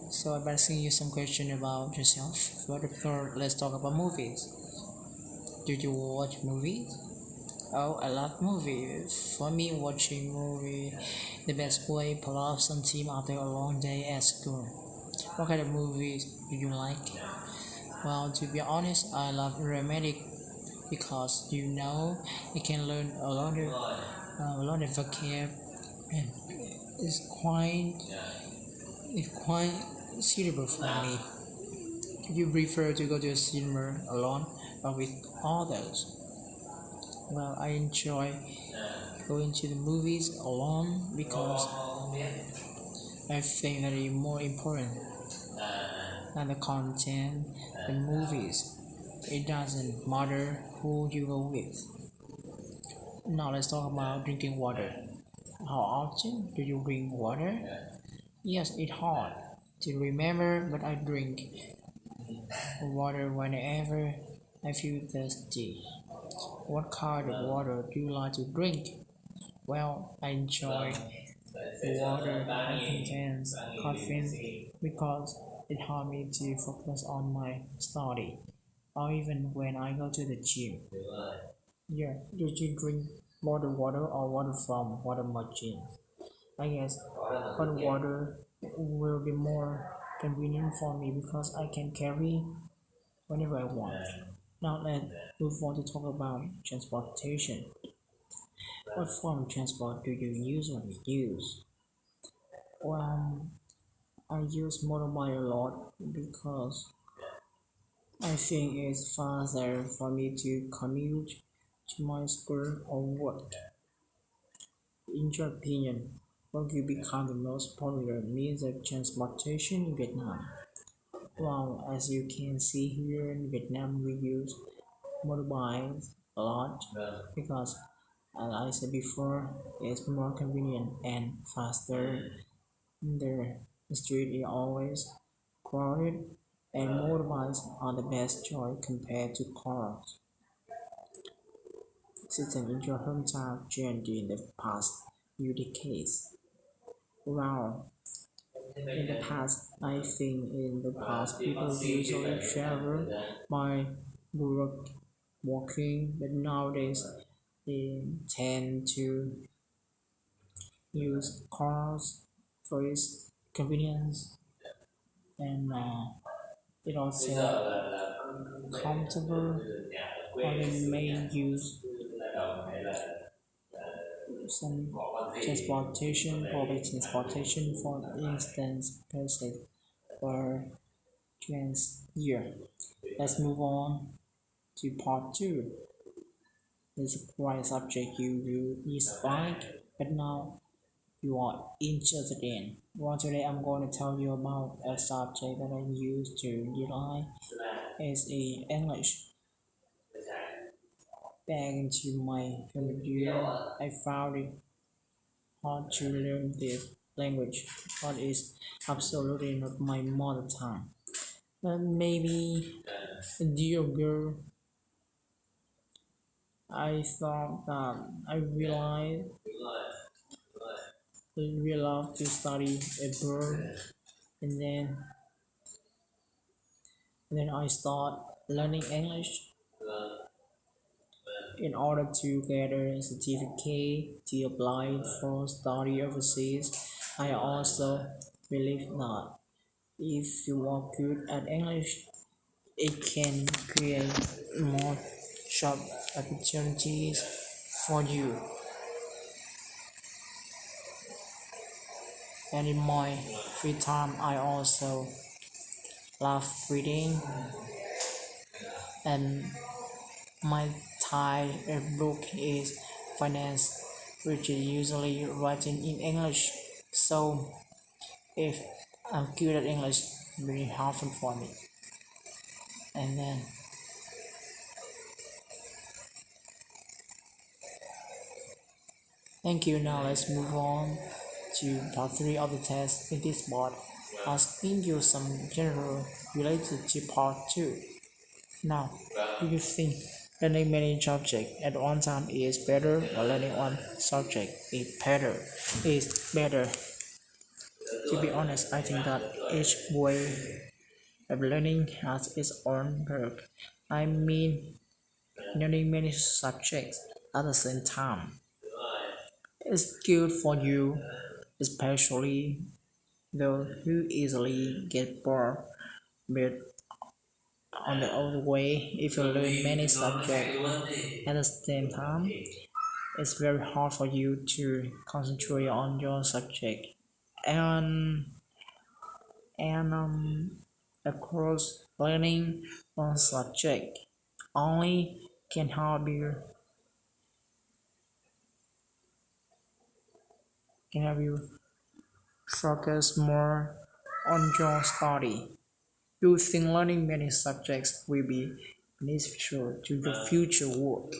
So I'm asking you some question about yourself. But first, let's talk about movies. Do you watch movies? Oh, I love movies. For me, watching movie the best way pull off some team after a long day at school. What kind of movies do you like? Well, to be honest, I love romantic because you can learn a lot of vocab and it's quite suitable for me. Do you prefer to go to a cinema alone or with others? Well, I enjoy going to the movies alone because I think that it's more important than the content, the movies. It doesn't matter who you go with. Now let's talk about drinking water. How often do you drink water? Yes, it's hard to remember, but I drink water whenever I feel thirsty. What kind of water do you like to drink? Well, I enjoy water that contains caffeine because it helps me to focus on my study or even when I go to the gym. Yeah, do you drink bottled water or water from water machine? I guess bottled water will be more convenient for me because I can carry whenever I want. Now let's move on to talk about transportation. What form of transport do you usually use? Well, I use motorbike a lot because I think it's faster for me to commute to my school or work. In your opinion, what will become the most popular means of transportation in Vietnam? Well, as you can see here in Vietnam, we use motorbikes a lot because, as I said before, it's more convenient and faster. The street is always crowded, and motorbikes are the best choice compared to cars. System in your hometown changed in the past few decades. Well, in the past, I think in the past people usually travel by work, walking, but nowadays they tend to use cars for its convenience and it also comfortable or they may use some public transportation for instance buses or trains here. Let's move on to part 2. This is quite a subject you dislike but now you are interested in. Well, today I'm going to tell you about a subject that I used to dislike is English. Back into my third year, I found it hard to learn this language, but it's absolutely not my mother tongue. But maybe, dear girl, I thought that I really love to study abroad, and then I start learning English in order to get a certificate to apply for study overseas. I also believe that if you are good at English, it can create more job opportunities for you. And in my free time, I also love reading, and my Thai book is finance, which is usually written in English. So if I'm good at English, very helpful for me. And then thank you. Now let's move on to part 3 of the test in this part, asking you some general related to part 2. Now, do you think learning many subjects at one time is better or learning one subject is better? To be honest, I think that each way of learning has its own perk. I mean, learning many subjects at the same time is good for you, especially those who easily get bored. But on the other way, if you learn many subjects at the same time, it's very hard for you to concentrate on your subject. And and of course, learning one subject only can help you focus more on your study. Do you think learning many subjects will be beneficial to your future work?